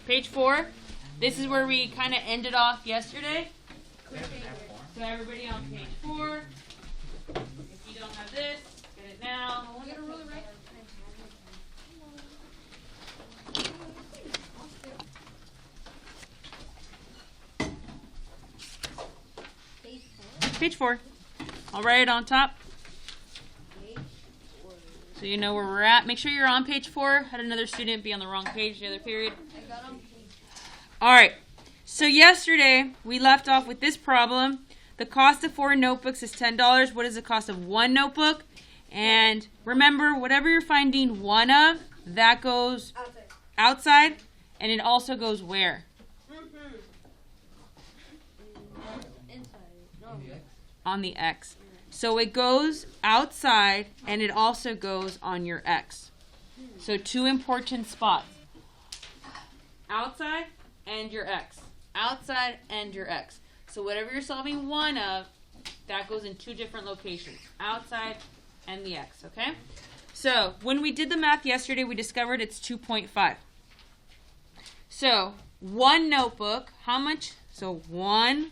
Page 4. This is where we kind of ended off yesterday. So everybody on page 4. If you don't have this, get it now. Get a ruler, right? Page 4. I'll write it on top, so you know where we're at. Make sure you're on page 4. Had another student be on the wrong page the other period. All right. So yesterday we left off with this problem. The cost of 4 notebooks is $10. What is the cost of 1 notebook? And remember, whatever you're finding one of, that goes outside, and it also goes where? On the X. So it goes outside, and it also goes on your X. So 2 important spots. Outside and your X. Outside and your X. So whatever you're solving one of, that goes in 2 different locations. Outside and the X, okay? So when we did the math yesterday, we discovered it's 2.5. So 1 notebook, how much? So 1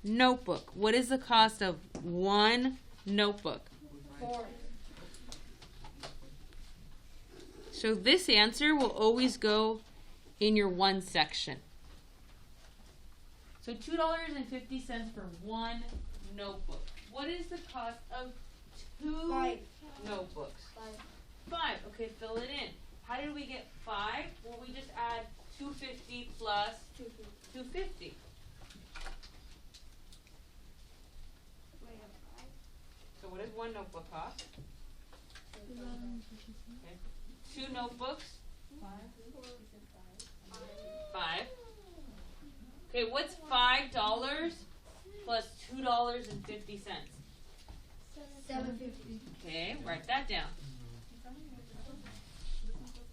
notebook. What is the cost of 1 notebook? 4. So this answer will always go in your 1 section. So $2.50 for 1 notebook. What is the cost of 2 5. notebooks? 5. Okay, fill it in. How did we get 5? Well, we just add 250 plus 250. So what does 1 notebook cost? Okay. 2 notebooks? 5. Okay, what's $5 plus $2.50? $7.50. Okay, write that down.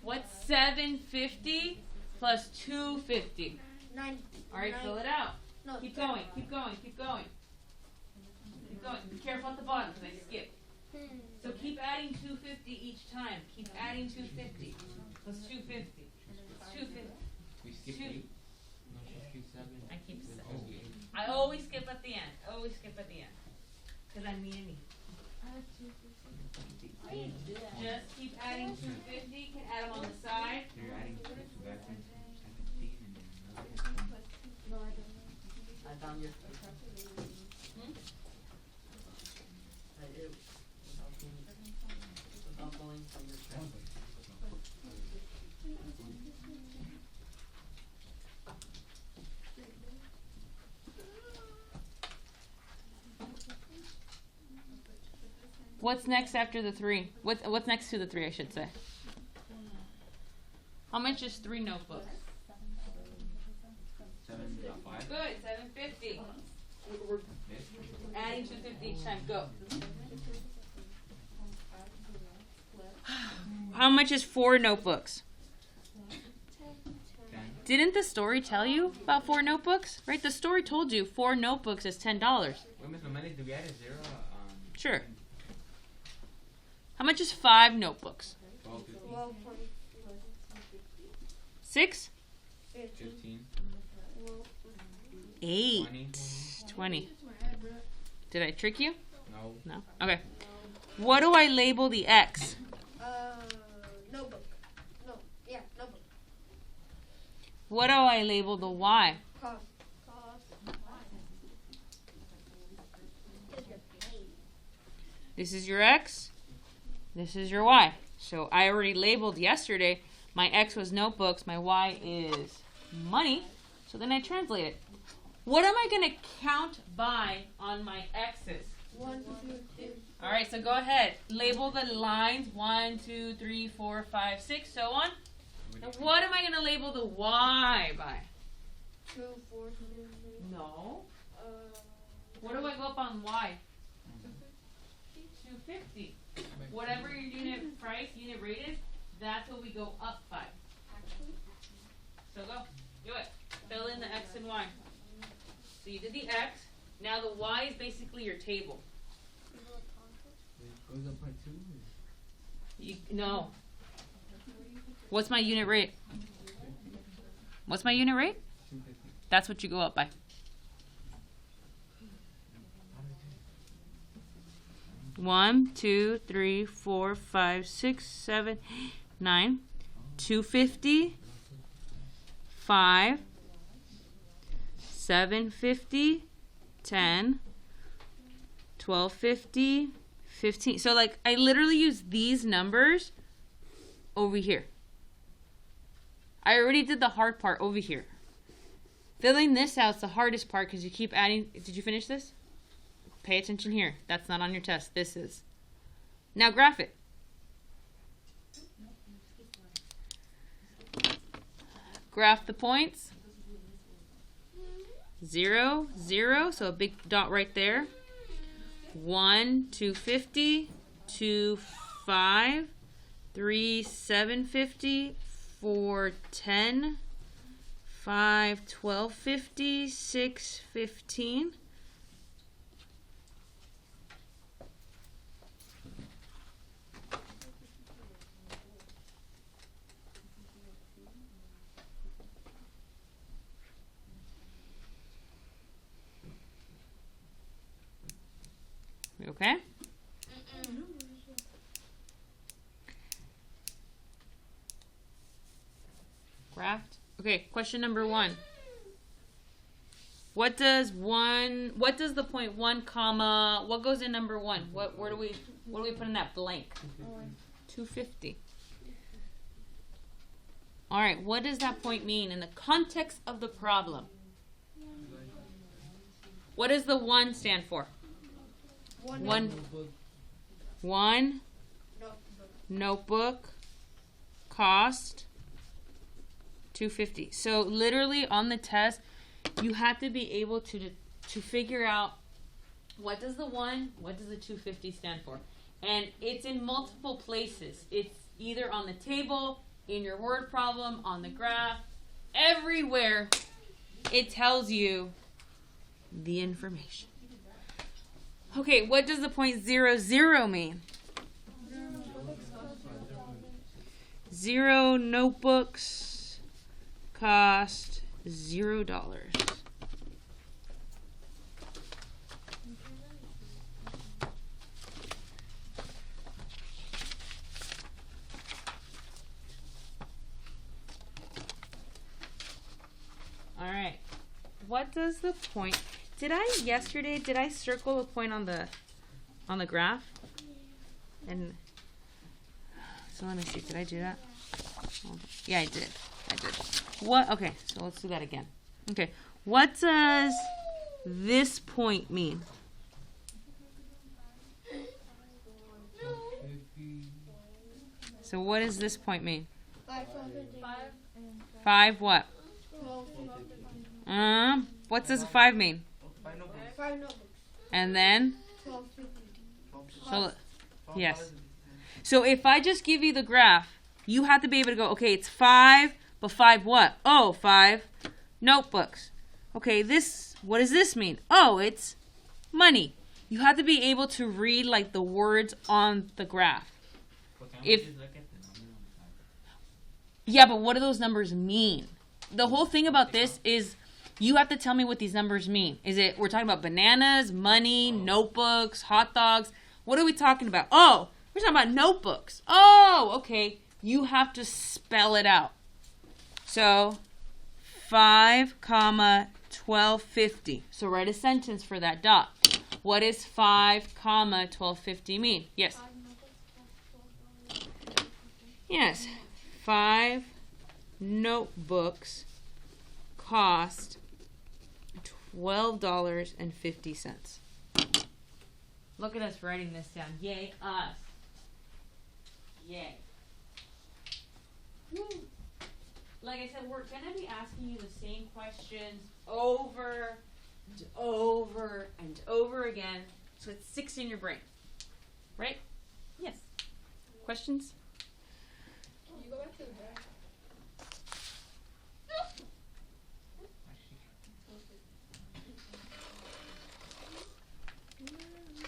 What's $7.50 plus $2.50? 9. All right, fill it out. No, Keep going, keep going, keep going. Keep going. Be careful at the bottom because I skipped. So keep adding 250 each time. Keep adding 250 plus 250. 250. We skip 8. No, she skipped 7. I keep 7. Oh, 8. I always skip at the end. Always skip at the end. Because I'm me and me. Just keep adding 250. You can add them on the side. So you're adding 2 back from 17 and then another. I found your. What's next after the 3? What's next to the 3, I should say? How much is 3 notebooks? 7.5. Good, 750. We're adding 250 each time. Go. How much is 4 notebooks? 10. Didn't the story tell you about 4 notebooks? Right? The story told you 4 notebooks is $10. Wait, Ms. Lomeli, do we add a 0? Sure. How much is 5 notebooks? 12, 6? 15, 8. 20. 20. Did I trick you? No. No? Okay. What do I label the X? Notebook. No. Yeah, notebook. What do I label the Y? Cost. This is your X. This is your Y. So I already labeled yesterday. My X was notebooks. My Y is money. So then I translate it. What am I going to count by on my X's? 1, 2, 3. All right, so go ahead. Label the lines 1, 2, 3, 4, 5, 6, so on. Now what am I going to label the Y by? 2, 4, 3. No. What do I go up on Y? 250. Whatever your unit price, unit rate is, that's what we go up by. So go. Do it. Fill in the X and Y. So you did the X. Now the Y is basically your table. Goes up by 2. No. What's my unit rate? What's my unit rate? 250. That's what you go up by. One, two, three, 4, 5, 6, 7, 9, 250, 5, 750, 10, 1250, 15. So like I literally use these numbers over here. I already did the hard part over here. Filling this out is the hardest part because you keep adding. Did you finish this? Pay attention here. That's not on your test. This is. Now graph it. Graph the points. 0, 0. So a big dot right there. 1, 250. 2, 5. 3, 750. 4, 10. 5, 1250. 6, 15. Okay? Graphed. Okay, question number 1. What does the point 1 comma, what goes in number 1? What do we put in that blank? 250. All right, what does that point mean in the context of the problem? What does the 1 stand for? One notebook cost 250. So literally on the test, you have to be able to figure out what does the 1, what does the 250 stand for? And it's in multiple places. It's either on the table, in your word problem, on the graph, everywhere it tells you the information. Okay, what does the point 0, 0 mean? 0 notebooks cost $0. All right. What does the point? Did I circle a point on the graph? And so let me see. Did I do that? Yeah, I did. What? Okay, so let's do that again. Okay. What does this point mean? So what does this point mean? 5 what? What does a 5 mean? 5 notebooks. And then? 1250. So, yes. So if I just give you the graph, you have to be able to go, okay, it's 5, but 5 what? Oh, 5 notebooks. Okay, what does this mean? Oh, it's money. You have to be able to read like the words on the graph. Yeah, but what do those numbers mean? The whole thing about this is you have to tell me what these numbers mean. We're talking about bananas, money, notebooks, hot dogs. What are we talking about? Oh, we're talking about notebooks. Oh, okay. You have to spell it out. So 5, 1250. So write a sentence for that dot. What does 5, 1250 mean? Yes. Yes. 5 notebooks cost $12.50. Look at us writing this down. Yay, us. Yay. Woo. Like I said, we're going to be asking you the same questions over and over and over again. So it sticks in your brain. Right? Yes. Questions? You go back to the graph.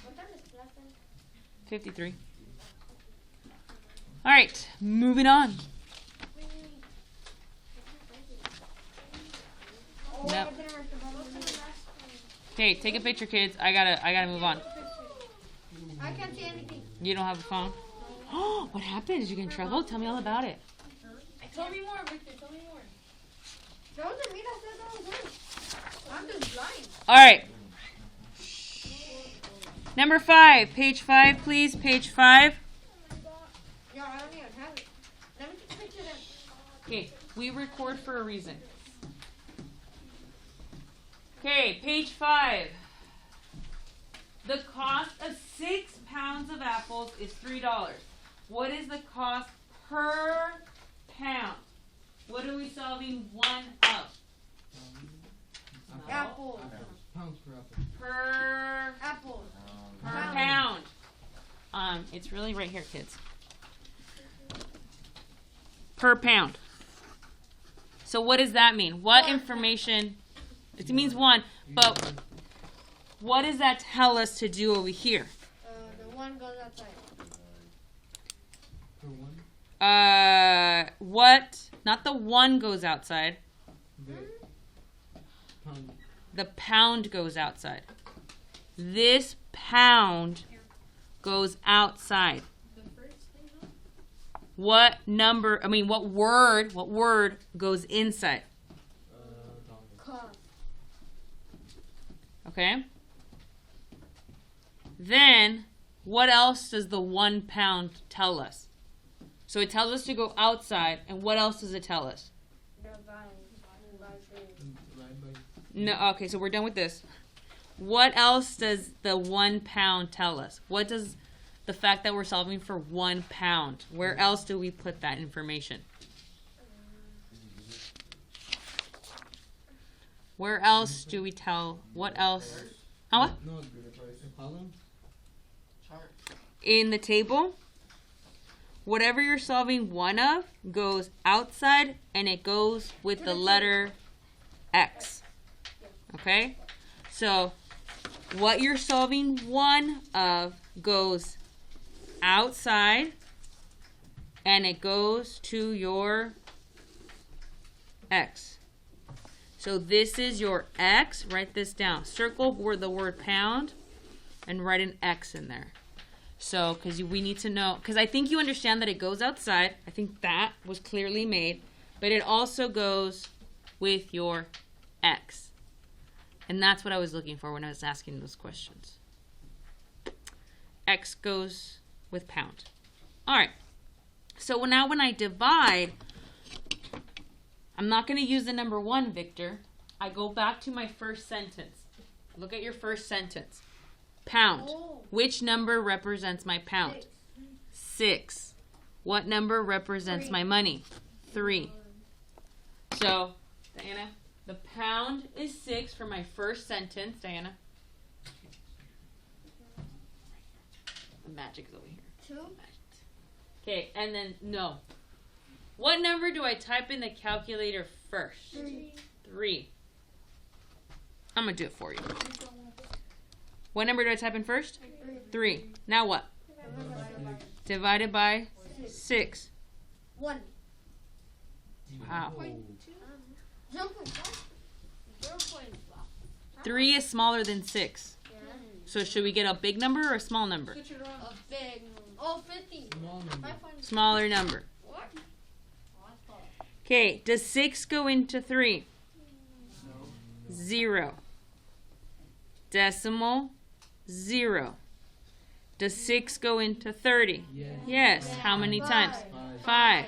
What time is class then? 53. All right, moving on. Okay, take a picture, kids. I gotta move on. I can't see anything. You don't have a phone? Oh, what happened? Did you get in trouble? Tell me all about it. Tell me more, Victor. Tell me more. That wasn't me that said that was him. I'm just blind. All right. Number 5. Page 5, please. Page 5. Yeah, I don't even have it. Let me take a picture then. Okay, we record for a reason. Okay, page 5. The cost of 6 pounds of apples is $3. What is the cost per pound? What are we solving one of? No. Apple. Pounds per apple. Per Apple. pound. It's really right here, kids. Per pound. So what does that mean? What information? It means 1, but what does that tell us to do over here? The one goes outside. Per one. What? Not the 1 goes outside. The pound. The pound goes outside. This pound goes outside. What number? I mean, what word goes inside? Dollar. Cost. Okay. Then, what else does the 1 pound tell us? So it tells us to go outside, and what else does it tell us? Divide by. No. Okay, so we're done with this. What else does the 1 pound tell us? What does the fact that we're solving for 1 pound? Where else do we put that information? Where else do we tell? What else? Huh? What? No, the price. Column. In the table, whatever you're solving one of goes outside and it goes with the letter X. Okay? So, what you're solving one of goes outside and it goes to your X. So this is your X. Write this down. Circle where the word pound and write an X in there. So, because we need to know, because I think you understand that it goes outside. I think that was clearly made. But it also goes with your X. And that's what I was looking for when I was asking those questions. X goes with pound. All right. So now when I divide, I'm not going to use the number 1, Victor. I go back to my first sentence. Look at your first sentence. Pound. Oh. Which number represents my pound? 6. 6. What number represents 3. my money? 3. So, Diana, the pound is 6 for my first sentence. Diana. The magic is over here. 2. Okay, and then, no. What number do I type in the calculator first? 3. 3. I'm going to do it for you. What number do I type in first? 3. Now what? Divided by 6. 1. Wow. 0.5. 0.5. 3 is smaller than 6. So should we get a big number or a small number? A big. Oh, 50. Small number. Smaller number. What? Okay, does 6 go into 3? 0. Decimal, 0. Does 6 go into 30? Yes. Yes. How many times? 5. 5.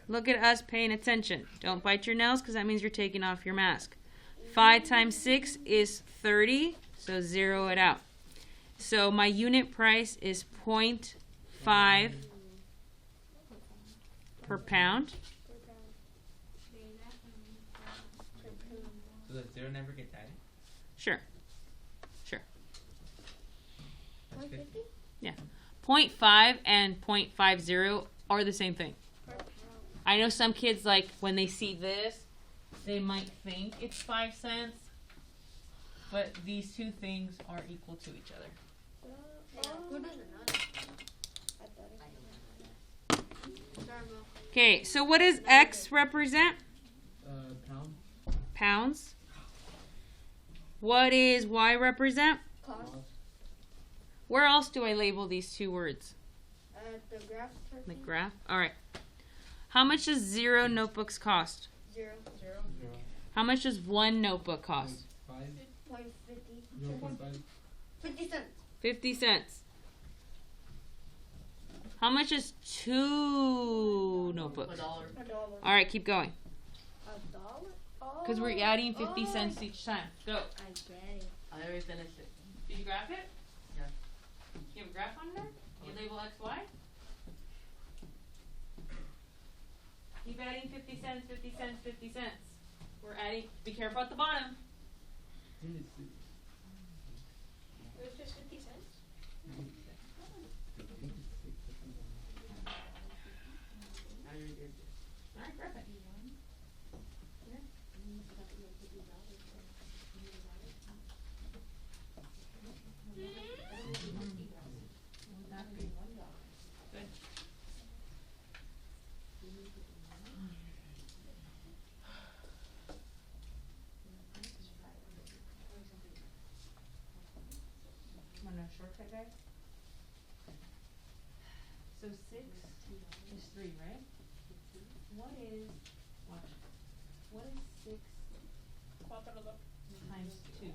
Look at us paying attention. Don't bite your nails because that means you're taking off your mask. 5 times 6 is 30, so 0 it out. So my unit price is 0.5 per pound. So the 0 never gets added? Sure. 150? 0.5 and 0.50 are the same thing. Per pound. I know some kids, like, when they see this, they might think it's 5 cents. But these two things are equal to each other. Who doesn't know? I thought it. Sorry, Mo. Okay, so what does X represent? Pound. Pounds. What is Y represent? Cost. Where else do I label these two words? The graph. The graph? Alright. How much does 0 notebooks cost? 0. 0. How much does 1 notebook cost? 5. 0.50. 0.5. 50 cents. 50 cents. How much is 2 notebooks? $1. Alright, keep going. $1? Oh. Because we're adding 50 cents each time. Go. I get it. I already finished it. Did you graph it? Yeah. You have a graph on there? You label X, Y? Keep adding 50 cents, 50 cents, 50 cents. We're adding, be careful at the bottom. It was just 50 cents? I already did it. Alright, graph it. Good. Want a shortcut, guys? So 6 is 3, right? What is, watch, what is 6 times 2?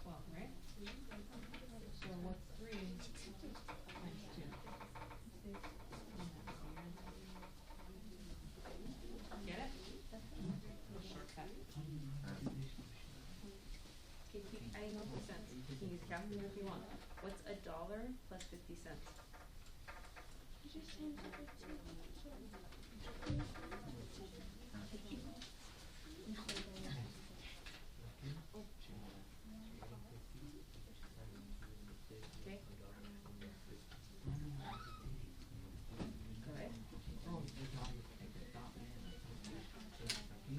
12, right? So what's 3 times 2? 6. Get it? Shortcut. Okay, keep adding 50 cents. You can use a calculator if you want. What's $1 plus 50 cents? Okay.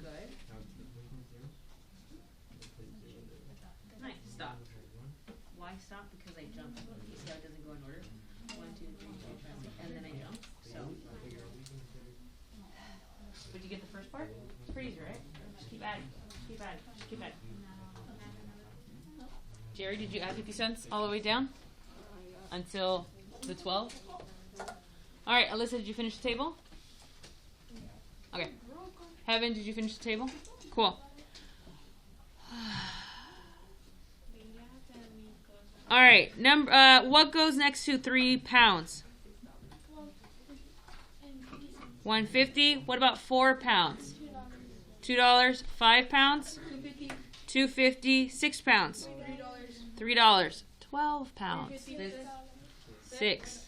Good. Good. Nice. Stop. Why stop? Because I jumped. You see how it doesn't go in order? 1, 2, 3, 4, 5, 6, and then I jump. So. Did you get the first part? It's pretty easy, right? Just keep adding. Keep adding. Just keep adding. Jerry, did you add 50 cents all the way down? Until the 12? Alright, Alyssa, did you finish the table? Okay. Heaven, did you finish the table? Cool. Alright, what goes next to 3 pounds? 150. What about 4 pounds? $2. 5 pounds? 250. 6 pounds? $3. 12 pounds. 6.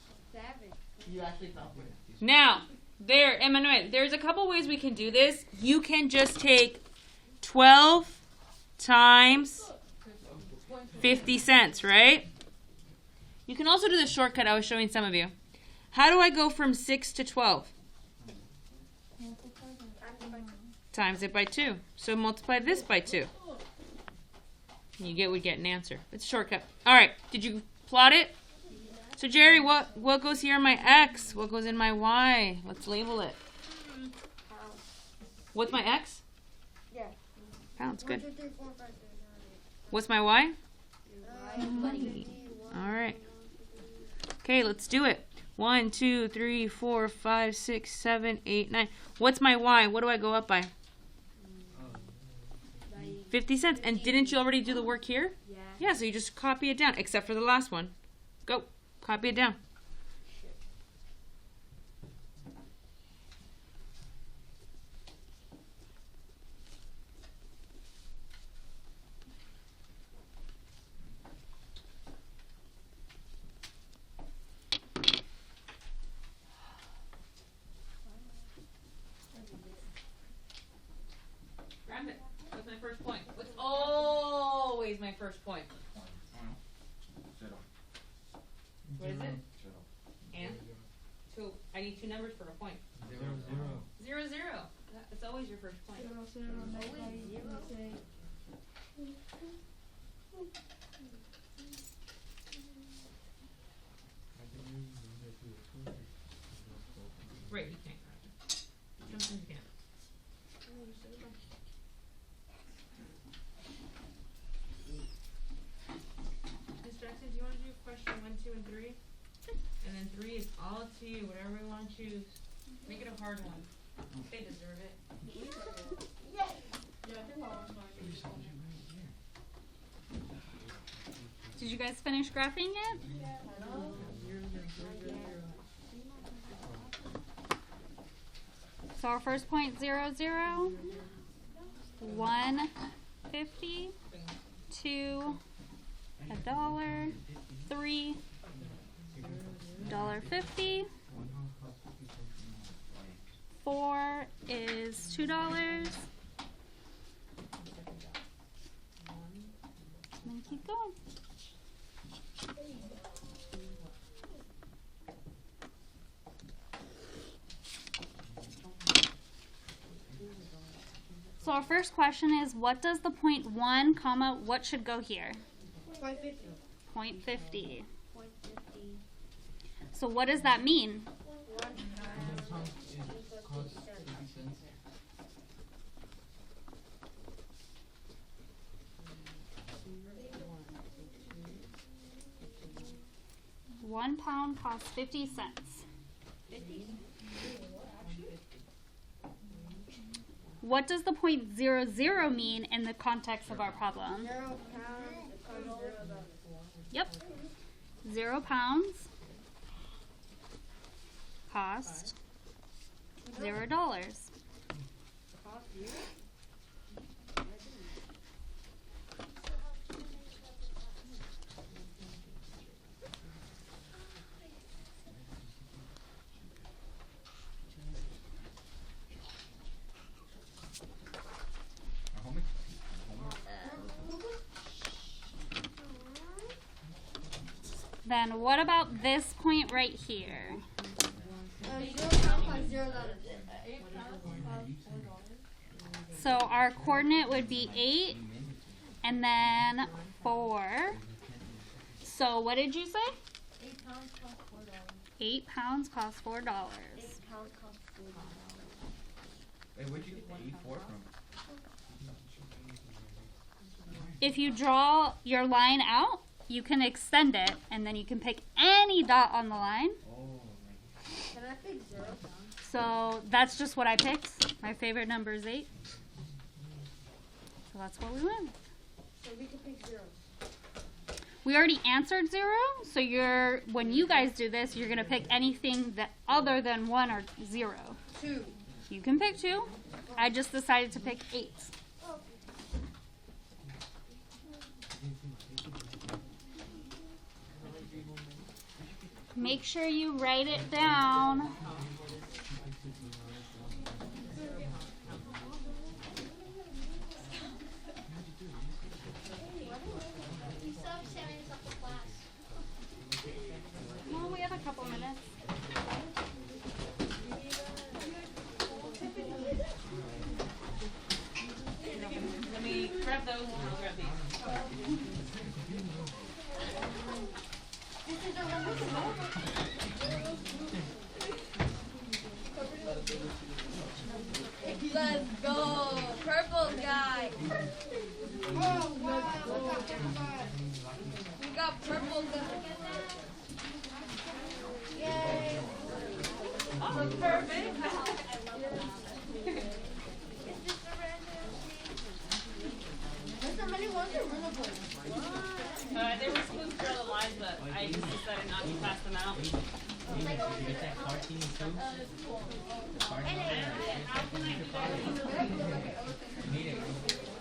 You actually felt it. Now, there, Emmanuel, there's a couple ways we can do this. You can just take 12 times 50 cents, right? You can also do the shortcut I was showing some of you. How do I go from 6 to 12? Times it by 2. So multiply this by 2. We get an answer. It's a shortcut. All right. Did you plot it? So Jerry, what goes here in my X? What goes in my Y? Let's label it. What's my X? Yeah. Pounds. Good. 1, 2, 3, 4, 5, 6, 7, What's my Y? 8, 9, All right. Okay, let's do it. 1, 2, 3, 4, 5, 6, 7, 8, 9. What's my Y? What do I go up by? 50 cents. And didn't you already do the work here? Yeah. Yeah, so you just copy it down, except for the last one. Go. Copy it down. Grab it. What's my first point? What's always my first point? Zero. What is it? Zero. And? 2. I need 2 numbers for a point. 0, 0. It's always your first point. Right, you can't grab it. Sometimes you can. Jackson, do you want to do question 1, 2, and 3? And then 3 is all up to you, whatever you want to choose. Make it a hard one. They deserve it. Did you guys finish graphing yet? So our first point 0, 0, 1, 50, 2, $1, 3, $1.50, 4 is $2. And then keep going. So our first question is, what does the point 1, comma, what should go here? Point 50. Point 50. So what does that mean? 1 pound costs 50 cents. 1 pound costs 50 cents. What does the point 0, 0 mean in the context of our problem? 0 pounds equals $0. Yep. 0 pounds cost $0. Then what about this point right here? 0 pounds costs $0. So our coordinate would be 8 and then 4. So what did you say? 8 pounds costs $4. 8 pounds costs $4. 8 pounds costs $4. Wait, where'd you get the 84 from? If you draw your line out, you can extend it, and then you can pick any dot on the line. Oh, Can I pick 0 pounds? So that's just what I picked. My favorite number is 8. So that's what we went. So we can pick 0. We already answered 0, so when you guys do this, you're gonna pick anything that other than 1 or 0. 2. You can pick 2. I just decided to pick 8. Make sure you write it down. Well, we have a couple minutes. Let me grab those and I'll grab these. Let's go. Purple guy. Oh, wow. We got purple guy. Yay. Oh, perfect. There's so many ones that run away. They were supposed to draw the lines, but I just decided not to pass them out. you get that cartoon too? The cartoon? Need it.